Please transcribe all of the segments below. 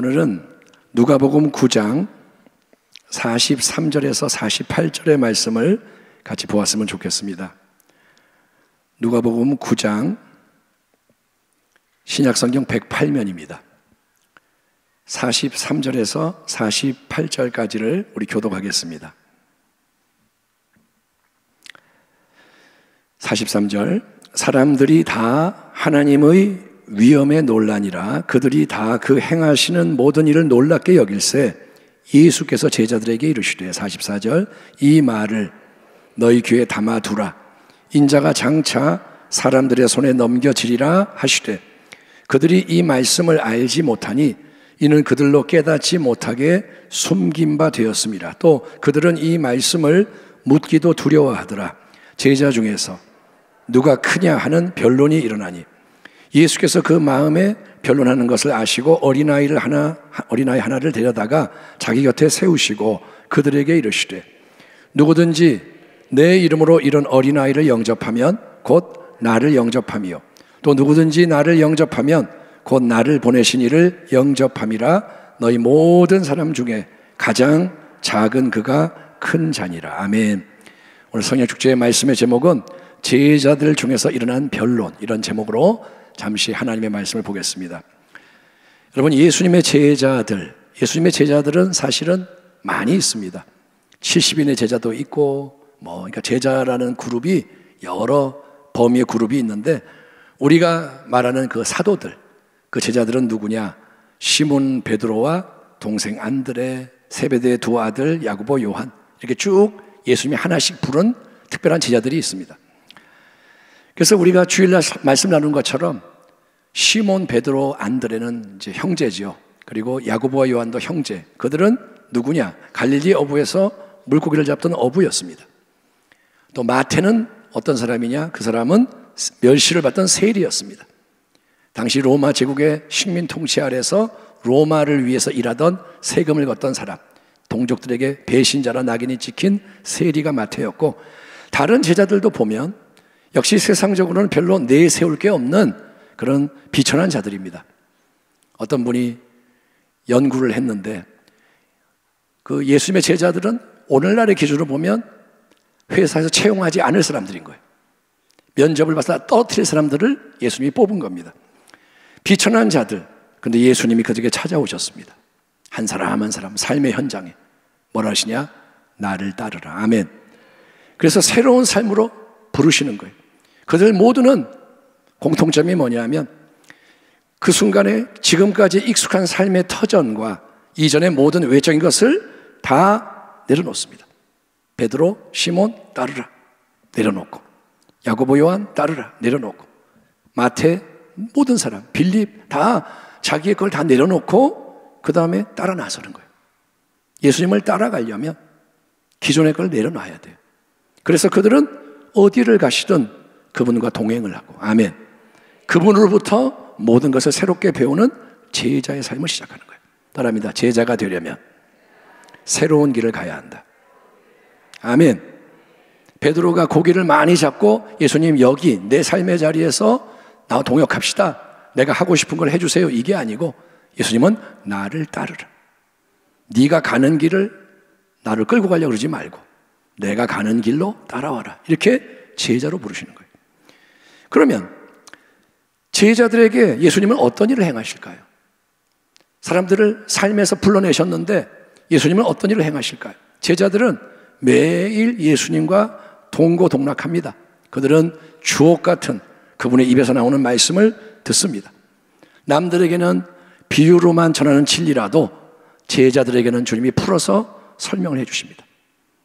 오늘은 누가복음 9장 43절에서 48절의 말씀을 같이 보았으면 좋겠습니다. 누가복음 9장 신약성경 108면입니다. 43절에서 48절까지를 우리 교독하겠습니다. 43절, 사람들이 다 하나님의 위엄에 놀라니라. 그들이 다 그 행하시는 모든 일을 놀랍게 여길세 예수께서 제자들에게 이르시되, 44절, 이 말을 너희 귀에 담아두라. 인자가 장차 사람들의 손에 넘겨지리라 하시되, 그들이 이 말씀을 알지 못하니 이는 그들로 깨닫지 못하게 숨긴 바 되었습니다. 또 그들은 이 말씀을 묻기도 두려워하더라. 제자 중에서 누가 크냐 하는 변론이 일어나니 예수께서 그 마음에 변론하는 것을 아시고 어린아이 하나를 데려다가 자기 곁에 세우시고 그들에게 이르시되, 누구든지 내 이름으로 이런 어린아이를 영접하면 곧 나를 영접함이요, 또 누구든지 나를 영접하면 곧 나를 보내신 이를 영접함이라. 너희 모든 사람 중에 가장 작은 그가 큰 자니라. 아멘. 오늘 성령축제의 말씀의 제목은 제자들 중에서 일어난 변론, 이런 제목으로 잠시 하나님의 말씀을 보겠습니다. 여러분, 예수님의 제자들은 사실은 많이 있습니다. 70인의 제자도 있고, 그러니까 제자라는 그룹이 여러 범위의 그룹이 있는데, 우리가 말하는 그 사도들, 그 제자들은 누구냐? 시몬 베드로와 동생 안드레, 세베대의 두 아들 야고보, 요한, 이렇게 쭉 예수님이 하나씩 부른 특별한 제자들이 있습니다. 그래서 우리가 주일날 말씀 나눈 것처럼 시몬, 베드로, 안드레는 이제 형제죠. 그리고 야고보와 요한도 형제. 그들은 누구냐? 갈릴리 어부에서 물고기를 잡던 어부였습니다. 또 마태는 어떤 사람이냐? 그 사람은 멸시를 받던 세리였습니다. 당시 로마 제국의 식민 통치 아래서 로마를 위해서 일하던 세금을 걷던 사람, 동족들에게 배신자라 낙인이 찍힌 세리가 마태였고, 다른 제자들도 보면 역시 세상적으로는 별로 내세울 게 없는 그런 비천한 자들입니다. 어떤 분이 연구를 했는데, 그 예수님의 제자들은 오늘날의 기준으로 보면 회사에서 채용하지 않을 사람들인 거예요. 면접을 봐서 떨어뜨릴 사람들을 예수님이 뽑은 겁니다. 비천한 자들. 근데 예수님이 그들에게 찾아오셨습니다. 한 사람 한 사람 삶의 현장에 뭐라 하시냐? 나를 따르라. 아멘. 그래서 새로운 삶으로 부르시는 거예요. 그들 모두는 공통점이 뭐냐면 그 순간에 지금까지 익숙한 삶의 터전과 이전의 모든 외적인 것을 다 내려놓습니다. 베드로, 시몬 따르라 내려놓고, 야고보, 요한 따르라 내려놓고, 마태, 모든 사람, 빌립 다 자기의 걸 다 내려놓고 그 다음에 따라 나서는 거예요. 예수님을 따라가려면 기존의 걸 내려놔야 돼요. 그래서 그들은 어디를 가시든 그분과 동행을 하고, 아멘, 그분으로부터 모든 것을 새롭게 배우는 제자의 삶을 시작하는 거예요. 따라합니다. 제자가 되려면 새로운 길을 가야 한다. 아멘. 베드로가 고기를 많이 잡고 예수님 여기 내 삶의 자리에서 나와 동역합시다, 내가 하고 싶은 걸 해주세요, 이게 아니고 예수님은 나를 따르라. 네가 가는 길을 나를 끌고 가려고 그러지 말고 내가 가는 길로 따라와라, 이렇게 제자로 부르시는 거예요. 그러면 제자들에게 예수님은 어떤 일을 행하실까요? 사람들을 삶에서 불러내셨는데 예수님은 어떤 일을 행하실까요? 제자들은 매일 예수님과 동고동락합니다. 그들은 주옥 같은 그분의 입에서 나오는 말씀을 듣습니다. 남들에게는 비유로만 전하는 진리라도 제자들에게는 주님이 풀어서 설명을 해주십니다.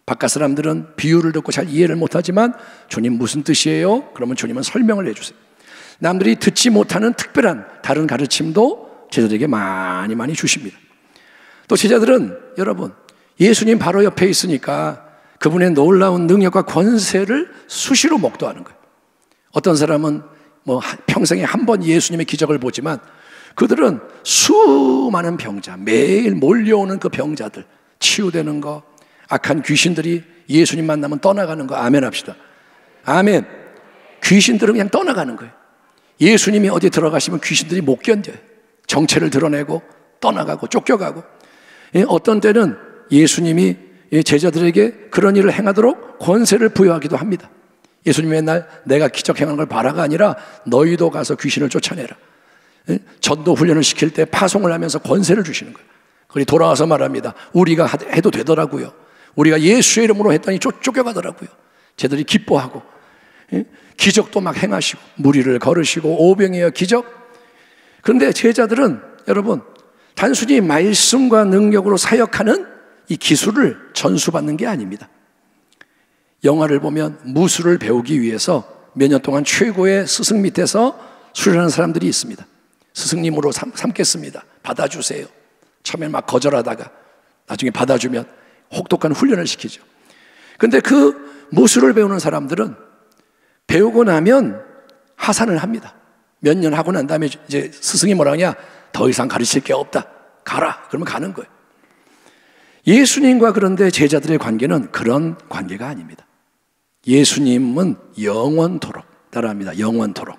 바깥 사람들은 비유를 듣고 잘 이해를 못하지만 주님 무슨 뜻이에요? 그러면 주님은 설명을 해주세요. 남들이 듣지 못하는 특별한 다른 가르침도 제자들에게 많이 주십니다. 또 제자들은 여러분 예수님 바로 옆에 있으니까 그분의 놀라운 능력과 권세를 수시로 목도하는 거예요. 어떤 사람은 평생에 한 번 예수님의 기적을 보지만 그들은 수많은 병자, 매일 몰려오는 그 병자들 치유되는 거, 악한 귀신들이 예수님 만나면 떠나가는 거, 아멘 합시다. 아멘. 귀신들은 그냥 떠나가는 거예요. 예수님이 어디 들어가시면 귀신들이 못 견뎌요. 정체를 드러내고 떠나가고 쫓겨가고, 어떤 때는 예수님이 제자들에게 그런 일을 행하도록 권세를 부여하기도 합니다. 예수님이 맨날 내가 기적 행하는 걸 봐라가 아니라 너희도 가서 귀신을 쫓아내라. 전도 훈련을 시킬 때 파송을 하면서 권세를 주시는 거예요. 그리 돌아와서 말합니다. 우리가 해도 되더라고요. 우리가 예수의 이름으로 했더니 쫓겨가더라고요. 쟤들이 기뻐하고, 기적도 막 행하시고 무리를 걸으시고 오병이어 기적. 그런데 제자들은 여러분 단순히 말씀과 능력으로 사역하는 이 기술을 전수받는 게 아닙니다. 영화를 보면 무술을 배우기 위해서 몇 년 동안 최고의 스승 밑에서 수련하는 사람들이 있습니다. 스승님으로 삼겠습니다. 받아주세요. 처음에 막 거절하다가 나중에 받아주면 혹독한 훈련을 시키죠. 근데 그 무술을 배우는 사람들은 배우고 나면 하산을 합니다. 몇 년 하고 난 다음에 이제 스승이 뭐라 하냐? 더 이상 가르칠 게 없다. 가라. 그러면 가는 거예요. 예수님과 그런데 제자들의 관계는 그런 관계가 아닙니다. 예수님은 영원토록, 따라합니다. 영원토록.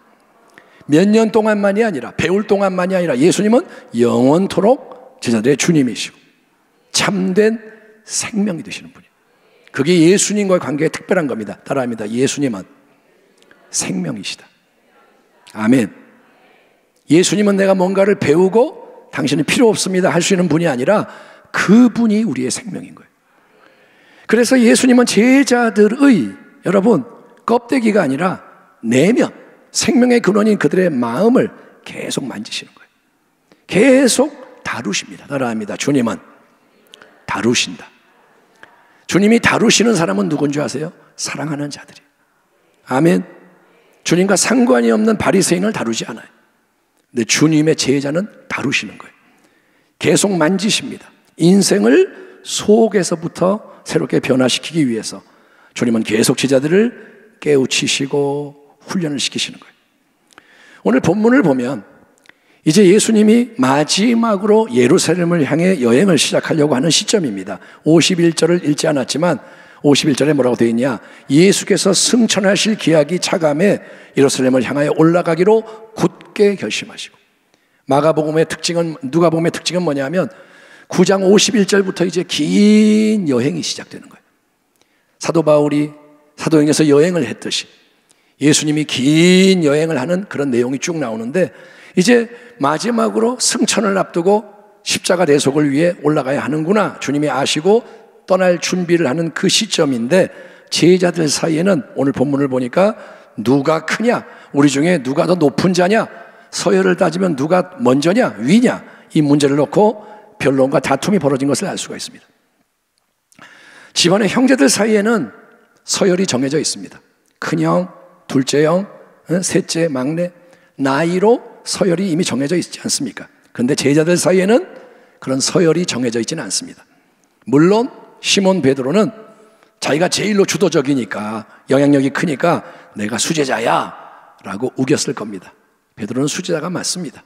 몇 년 동안만이 아니라, 배울 동안만이 아니라 예수님은 영원토록 제자들의 주님이시고 참된 생명이 되시는 분이에요. 그게 예수님과의 관계의 특별한 겁니다. 따라합니다. 예수님은 생명이시다. 아멘. 예수님은 내가 뭔가를 배우고 당신은 필요 없습니다 할 수 있는 분이 아니라 그분이 우리의 생명인 거예요. 그래서 예수님은 제자들의 여러분 껍데기가 아니라 내면, 생명의 근원인 그들의 마음을 계속 만지시는 거예요. 계속 다루십니다. 따라합니다. 주님은 다루신다. 주님이 다루시는 사람은 누군지 아세요? 사랑하는 자들이에요. 아멘. 주님과 상관이 없는 바리새인을 다루지 않아요. 근데 주님의 제자는 다루시는 거예요. 계속 만지십니다. 인생을 속에서부터 새롭게 변화시키기 위해서 주님은 계속 제자들을 깨우치시고 훈련을 시키시는 거예요. 오늘 본문을 보면 이제 예수님이 마지막으로 예루살렘을 향해 여행을 시작하려고 하는 시점입니다. 51절을 읽지 않았지만 51절에 뭐라고 되어 있냐? 예수께서 승천하실 기약이 차감해 예루살렘을 향하여 올라가기로 굳게 결심하시고, 마가복음의 특징은, 누가복음의 특징은 뭐냐면 9장 51절부터 이제 긴 여행이 시작되는 거예요. 사도 바울이 사도행전에서 여행을 했듯이 예수님이 긴 여행을 하는 그런 내용이 쭉 나오는데, 이제 마지막으로 승천을 앞두고 십자가 대속을 위해 올라가야 하는구나 주님이 아시고 떠날 준비를 하는 그 시점인데, 제자들 사이에는 오늘 본문을 보니까 누가 크냐, 우리 중에 누가 더 높은 자냐, 서열을 따지면 누가 먼저냐 위냐, 이 문제를 놓고 변론과 다툼이 벌어진 것을 알 수가 있습니다. 집안의 형제들 사이에는 서열이 정해져 있습니다. 큰형, 둘째형, 셋째, 막내, 나이로 서열이 이미 정해져 있지 않습니까? 그런데 제자들 사이에는 그런 서열이 정해져 있지는 않습니다. 물론 시몬 베드로는 자기가 제일로 주도적이니까, 영향력이 크니까 내가 수제자야 라고 우겼을 겁니다. 베드로는 수제자가 맞습니다.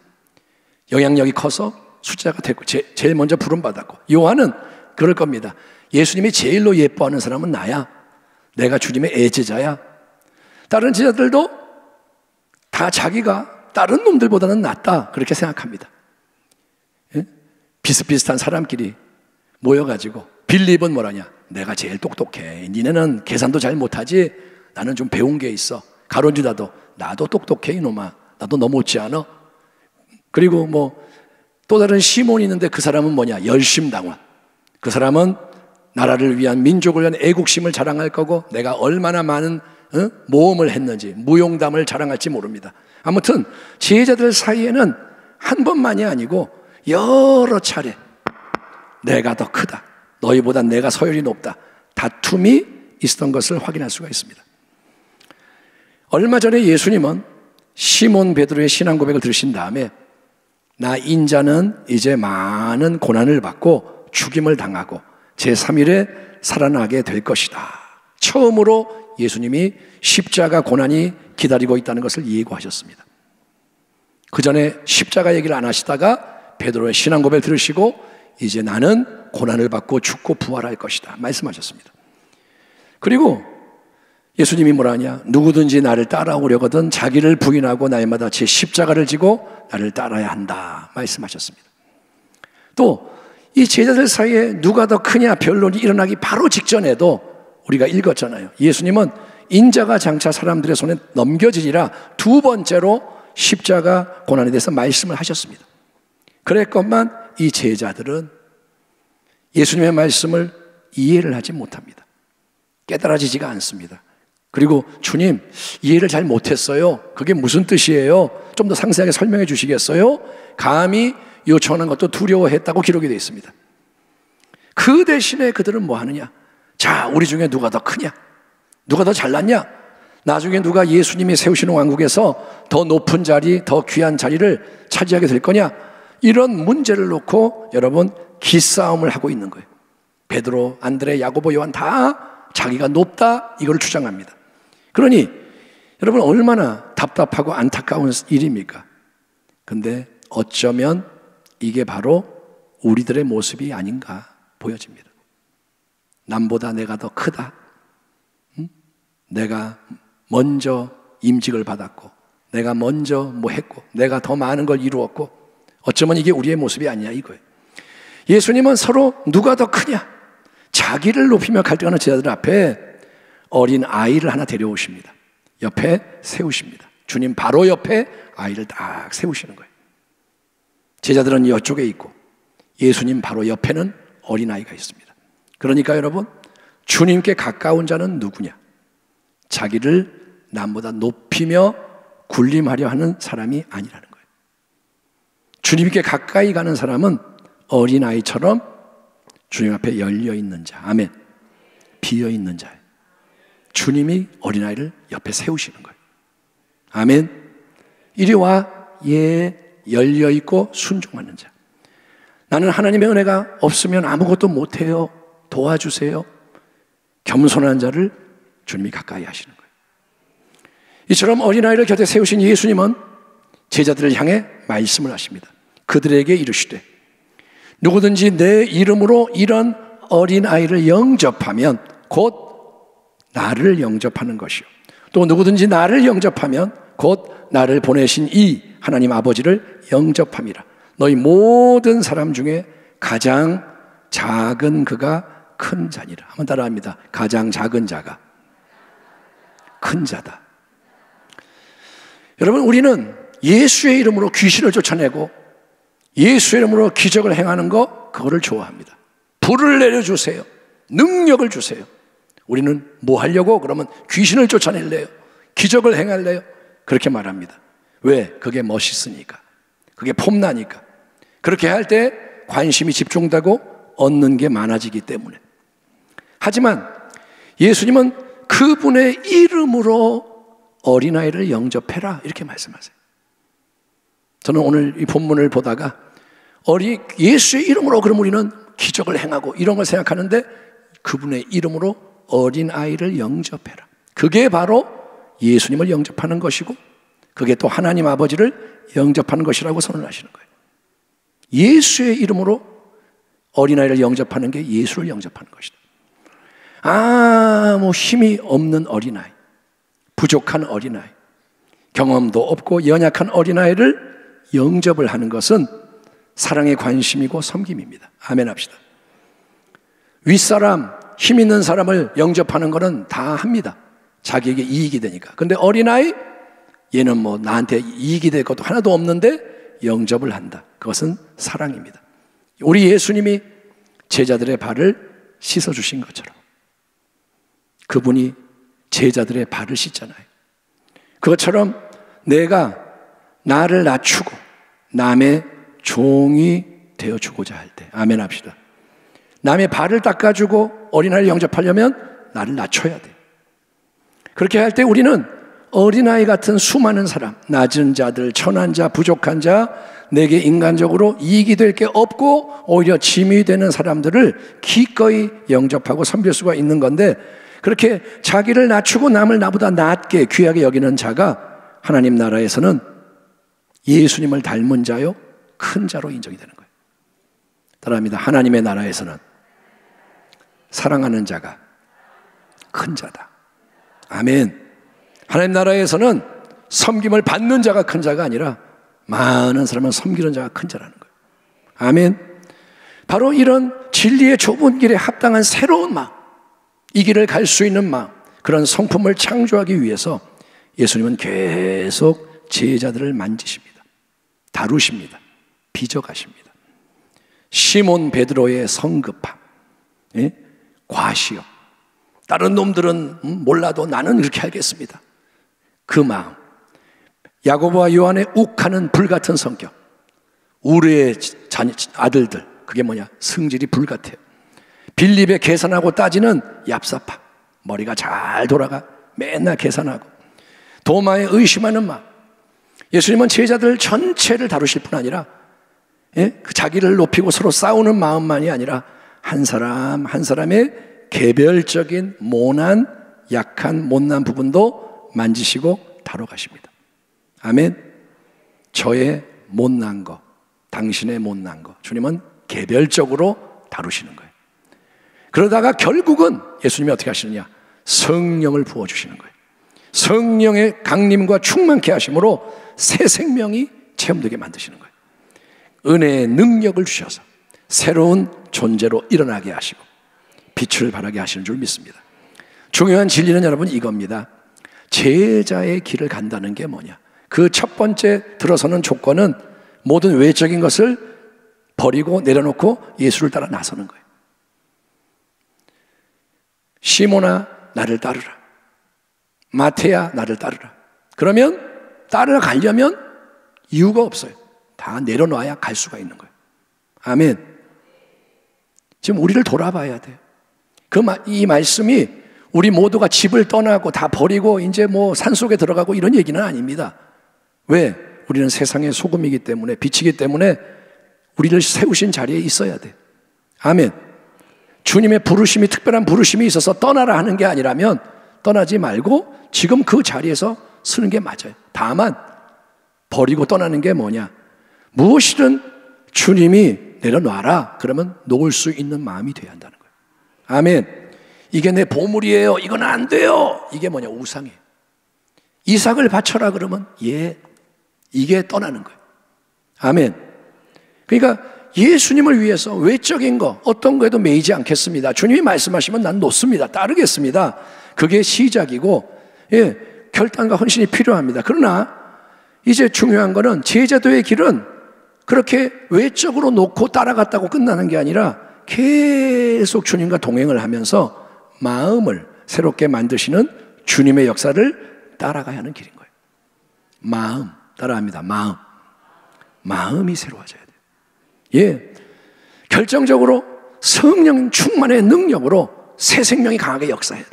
영향력이 커서 수제자가 됐고 제일 먼저 부름받았고, 요한은 그럴 겁니다. 예수님이 제일로 예뻐하는 사람은 나야. 내가 주님의 애제자야. 다른 제자들도 다 자기가 다른 놈들보다는 낫다 그렇게 생각합니다. 예? 비슷비슷한 사람끼리 모여가지고 빌립은 뭐라냐? 내가 제일 똑똑해. 니네는 계산도 잘 못하지? 나는 좀 배운 게 있어. 가론유다도 나도 똑똑해 이놈아. 나도 너 못지 않아? 그리고 뭐 또 다른 시몬이 있는데 그 사람은 뭐냐? 열심당원. 그 사람은 나라를 위한, 민족을 위한 애국심을 자랑할 거고, 내가 얼마나 많은 모험을 했는지, 무용담을 자랑할지 모릅니다. 아무튼 제자들 사이에는 한 번만이 아니고 여러 차례 내가 더 크다, 너희보다 내가 서열이 높다, 다툼이 있었던 것을 확인할 수가 있습니다. 얼마 전에 예수님은 시몬 베드로의 신앙 고백을 들으신 다음에 나 인자는 이제 많은 고난을 받고 죽임을 당하고 제3일에 살아나게 될 것이다, 처음으로 예수님이 십자가 고난이 기다리고 있다는 것을 예고하셨습니다. 그 전에 십자가 얘기를 안 하시다가 베드로의 신앙 고백을 들으시고 이제 나는 고난을 받고 죽고 부활할 것이다 말씀하셨습니다. 그리고 예수님이 뭐라 하냐? 누구든지 나를 따라오려거든 자기를 부인하고 날마다 제 십자가를 지고 나를 따라야 한다 말씀하셨습니다. 또 이 제자들 사이에 누가 더 크냐 변론이 일어나기 바로 직전에도 우리가 읽었잖아요. 예수님은 인자가 장차 사람들의 손에 넘겨지리라 두 번째로 십자가 고난에 대해서 말씀을 하셨습니다. 그랬건만 이 제자들은 예수님의 말씀을 이해를 하지 못합니다. 깨달아지지가 않습니다. 그리고 주님, 이해를 잘 못했어요. 그게 무슨 뜻이에요? 좀 더 상세하게 설명해 주시겠어요? 감히 요청하는 것도 두려워했다고 기록이 되어 있습니다. 그 대신에 그들은 뭐 하느냐? 자, 우리 중에 누가 더 크냐? 누가 더 잘났냐? 나중에 누가 예수님이 세우시는 왕국에서 더 높은 자리, 더 귀한 자리를 차지하게 될 거냐? 이런 문제를 놓고 여러분 기싸움을 하고 있는 거예요. 베드로, 안드레, 야고보, 요한 다 자기가 높다 이걸 주장합니다. 그러니 여러분 얼마나 답답하고 안타까운 일입니까? 근데 어쩌면 이게 바로 우리들의 모습이 아닌가 보여집니다. 남보다 내가 더 크다. 내가 먼저 임직을 받았고 내가 먼저 뭐 했고 내가 더 많은 걸 이루었고 어쩌면 이게 우리의 모습이 아니냐 이거예요. 예수님은 서로 누가 더 크냐 자기를 높이며 갈등하는 제자들 앞에 어린 아이를 하나 데려오십니다. 옆에 세우십니다. 주님 바로 옆에 아이를 딱 세우시는 거예요. 제자들은 이쪽에 있고 예수님 바로 옆에는 어린아이가 있습니다. 그러니까 여러분 주님께 가까운 자는 누구냐? 자기를 남보다 높이며 군림하려 하는 사람이 아니라는 거예요. 주님께 가까이 가는 사람은 어린아이처럼 주님 앞에 열려있는 자, 아멘, 비어있는 자예요. 주님이 어린아이를 옆에 세우시는 거예요. 아멘. 이리 와, 예, 열려있고 순종하는 자. 나는 하나님의 은혜가 없으면 아무것도 못해요. 도와주세요. 겸손한 자를 주님이 가까이 하시는 거예요. 이처럼 어린아이를 곁에 세우신 예수님은 제자들을 향해 말씀을 하십니다. 그들에게 이르시되 누구든지 내 이름으로 이런 어린아이를 영접하면 곧 나를 영접하는 것이요 또 누구든지 나를 영접하면 곧 나를 보내신 이 하나님 아버지를 영접함이라. 너희 모든 사람 중에 가장 작은 그가 큰 자니라. 한번 따라합니다. 가장 작은 자가 큰 자다. 여러분 우리는 예수의 이름으로 귀신을 쫓아내고 예수의 이름으로 기적을 행하는 거 그거를 좋아합니다. 불을 내려주세요. 능력을 주세요. 우리는 뭐 하려고? 그러면 귀신을 쫓아낼래요. 기적을 행할래요. 그렇게 말합니다. 왜? 그게 멋있으니까. 그게 폼나니까. 그렇게 할 때 관심이 집중되고 얻는 게 많아지기 때문에. 하지만 예수님은 그분의 이름으로 어린아이를 영접해라 이렇게 말씀하세요. 저는 오늘 이 본문을 보다가 예수의 이름으로 그럼 우리는 기적을 행하고 이런 걸 생각하는데 그분의 이름으로 어린아이를 영접해라. 그게 바로 예수님을 영접하는 것이고 그게 또 하나님 아버지를 영접하는 것이라고 선언하시는 거예요. 예수의 이름으로 어린아이를 영접하는 게 예수를 영접하는 것이다. 아무 힘이 없는 어린아이, 부족한 어린아이, 경험도 없고 연약한 어린아이를 영접을 하는 것은 사랑의 관심이고 섬김입니다. 아멘 합시다. 윗사람, 힘 있는 사람을 영접하는 것은 다 합니다. 자기에게 이익이 되니까. 근데 어린아이, 얘는 뭐 나한테 이익이 될 것도 하나도 없는데 영접을 한다. 그것은 사랑입니다. 우리 예수님이 제자들의 발을 씻어주신 것처럼 그분이 제자들의 발을 씻잖아요. 그것처럼 내가 나를 낮추고 남의 종이 되어주고자 할 때 아멘 합시다. 남의 발을 닦아주고 어린아이를 영접하려면 나를 낮춰야 돼. 그렇게 할 때 우리는 어린아이 같은 수많은 사람, 낮은 자들, 천한 자, 부족한 자, 내게 인간적으로 이익이 될 게 없고 오히려 짐이 되는 사람들을 기꺼이 영접하고 섬길 수가 있는 건데 그렇게 자기를 낮추고 남을 나보다 낮게 귀하게 여기는 자가 하나님 나라에서는 예수님을 닮은 자요 큰 자로 인정이 되는 거예요. 따라합니다. 하나님의 나라에서는 사랑하는 자가 큰 자다. 아멘. 하나님 나라에서는 섬김을 받는 자가 큰 자가 아니라 많은 사람을 섬기는 자가 큰 자라는 거예요. 아멘. 바로 이런 진리의 좁은 길에 합당한 새로운 마음, 이 길을 갈 수 있는 마음, 그런 성품을 창조하기 위해서 예수님은 계속 제자들을 만지십니다. 다루십니다. 빚어가십니다. 시몬 베드로의 성급함, 과시욕, 다른 놈들은 몰라도 나는 이렇게 하겠습니다. 그 마음, 야고보와 요한의 욱하는 불같은 성격, 우르의 아들들, 그게 뭐냐? 성질이 불같아요. 빌립의 계산하고 따지는 얍삽함, 머리가 잘 돌아가 맨날 계산하고, 도마의 의심하는 마음. 예수님은 제자들 전체를 다루실 뿐 아니라 그 자기를 높이고 서로 싸우는 마음만이 아니라 한 사람 한 사람의 개별적인 모난, 약한, 못난 부분도 만지시고 다뤄가십니다. 아멘. 저의 못난 거, 당신의 못난 거, 주님은 개별적으로 다루시는 거예요. 그러다가 결국은 예수님이 어떻게 하시느냐? 성령을 부어주시는 거예요. 성령의 강림과 충만케 하심으로 새 생명이 체험되게 만드시는 거예요. 은혜의 능력을 주셔서 새로운 존재로 일어나게 하시고 빛을 발하게 하시는 줄 믿습니다. 중요한 진리는 여러분 이겁니다. 제자의 길을 간다는 게 뭐냐? 그 첫 번째 들어서는 조건은 모든 외적인 것을 버리고 내려놓고 예수를 따라 나서는 거예요. 시몬아 나를 따르라. 마태야 나를 따르라. 그러면 따라가려면 이유가 없어요. 다 내려놔야 갈 수가 있는 거예요. 아멘. 지금 우리를 돌아봐야 돼요. 이 말씀이 우리 모두가 집을 떠나고 다 버리고 이제 뭐 산속에 들어가고 이런 얘기는 아닙니다. 왜? 우리는 세상의 소금이기 때문에, 빛이기 때문에 우리를 세우신 자리에 있어야 돼. 아멘. 주님의 부르심이, 특별한 부르심이 있어서 떠나라 하는 게 아니라면 떠나지 말고 지금 그 자리에서 서는 게 맞아요. 다만 버리고 떠나는 게 뭐냐? 무엇이든 주님이 내려놔라 그러면 놓을 수 있는 마음이 돼야 한다는 거예요. 아멘. 이게 내 보물이에요, 이건 안 돼요, 이게 뭐냐? 우상이에요. 이삭을 바쳐라 그러면 이게 떠나는 거예요. 아멘. 그러니까 예수님을 위해서 외적인 거 어떤 거에도 매이지 않겠습니다. 주님이 말씀하시면 난 놓습니다. 따르겠습니다. 그게 시작이고 결단과 헌신이 필요합니다. 그러나 이제 중요한 거는 제자도의 길은 그렇게 외적으로 놓고 따라갔다고 끝나는 게 아니라 계속 주님과 동행을 하면서 마음을 새롭게 만드시는 주님의 역사를 따라가야 하는 길인 거예요. 마음 따라합니다. 마음이 새로워져야 돼요. 결정적으로 성령 충만의 능력으로 새 생명이 강하게 역사해야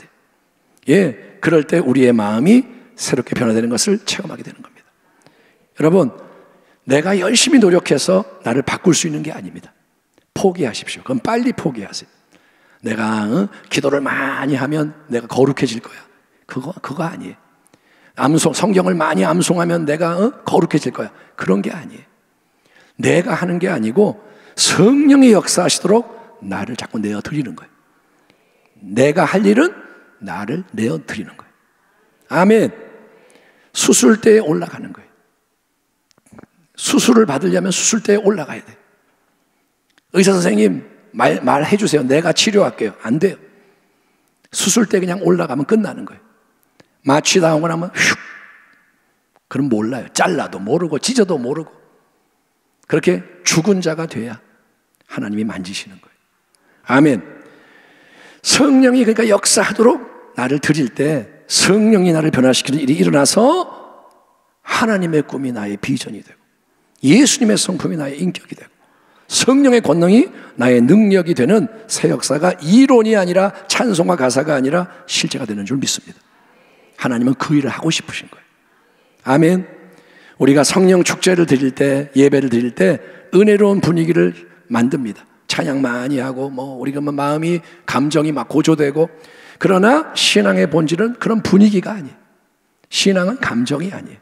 돼요. 그럴 때 우리의 마음이 새롭게 변화되는 것을 체험하게 되는 겁니다. 여러분, 내가 열심히 노력해서 나를 바꿀 수 있는 게 아닙니다. 포기하십시오. 그럼 빨리 포기하세요. 내가 기도를 많이 하면 내가 거룩해질 거야. 그거 아니에요. 성경을 많이 암송하면 내가 거룩해질 거야. 그런 게 아니에요. 내가 하는 게 아니고 성령이 역사하시도록 나를 자꾸 내어드리는 거예요. 내가 할 일은 나를 내어드리는 거예요. 아멘. 수술대에 올라가는 거예요. 수술을 받으려면 수술대에 올라가야 돼요. 의사 선생님 말해 주세요. 내가 치료할게요. 안 돼요. 수술대 그냥 올라가면 끝나는 거예요. 마취당하고 나면 휙, 그럼 몰라요. 잘라도 모르고 찢어도 모르고 그렇게 죽은 자가 돼야 하나님이 만지시는 거예요. 아멘. 성령이 그러니까 역사하도록 나를 드릴 때 성령이 나를 변화시키는 일이 일어나서 하나님의 꿈이 나의 비전이 되고 예수님의 성품이 나의 인격이 되고 성령의 권능이 나의 능력이 되는 새 역사가 이론이 아니라 찬송과 가사가 아니라 실제가 되는 줄 믿습니다. 하나님은 그 일을 하고 싶으신 거예요. 아멘. 우리가 성령 축제를 드릴 때, 예배를 드릴 때 은혜로운 분위기를 만듭니다. 찬양 많이 하고 우리가 마음이 감정이 막 고조되고, 그러나 신앙의 본질은 그런 분위기가 아니에요. 신앙은 감정이 아니에요.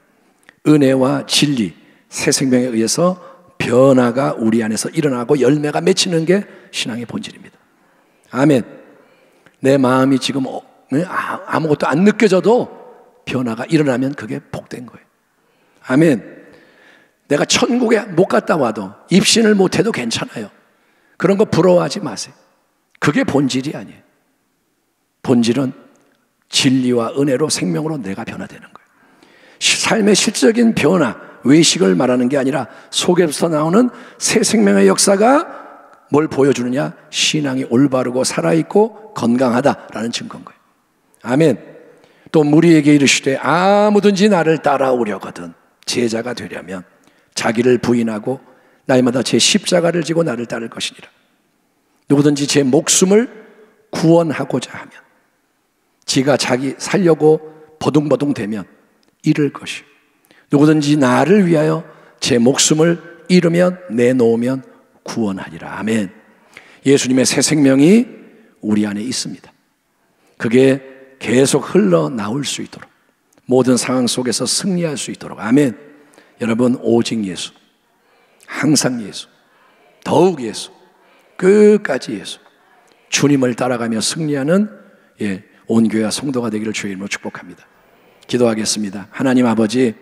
은혜와 진리, 새 생명에 의해서 변화가 우리 안에서 일어나고 열매가 맺히는 게 신앙의 본질입니다. 아멘. 내 마음이 지금 아무것도 안 느껴져도 변화가 일어나면 그게 복된 거예요. 아멘. 내가 천국에 못 갔다 와도 입신을 못해도 괜찮아요. 그런 거 부러워하지 마세요. 그게 본질이 아니에요. 본질은 진리와 은혜로 생명으로 내가 변화되는 거예요. 삶의 실질적인 변화, 외식을 말하는 게 아니라 속에서 나오는 새 생명의 역사가 뭘 보여주느냐? 신앙이 올바르고 살아있고 건강하다라는 증거인 거예요. 아멘. 또 무리에게 이르시되 아무든지 나를 따라오려거든 제자가 되려면 자기를 부인하고 날마다 제 십자가를 지고 나를 따를 것이니라. 누구든지 제 목숨을 구원하고자 하면, 지가 자기 살려고 버둥버둥 대면 잃을 것이요, 누구든지 나를 위하여 제 목숨을 잃으면 내놓으면 구원하리라. 아멘. 예수님의 새 생명이 우리 안에 있습니다. 그게 계속 흘러나올 수 있도록, 모든 상황 속에서 승리할 수 있도록. 아멘. 여러분, 오직 예수, 항상 예수, 더욱 예수, 끝까지 예수, 주님을 따라가며 승리하는 온 교회와 성도가 되기를 주의 이름으로 축복합니다. 기도하겠습니다. 하나님 아버지,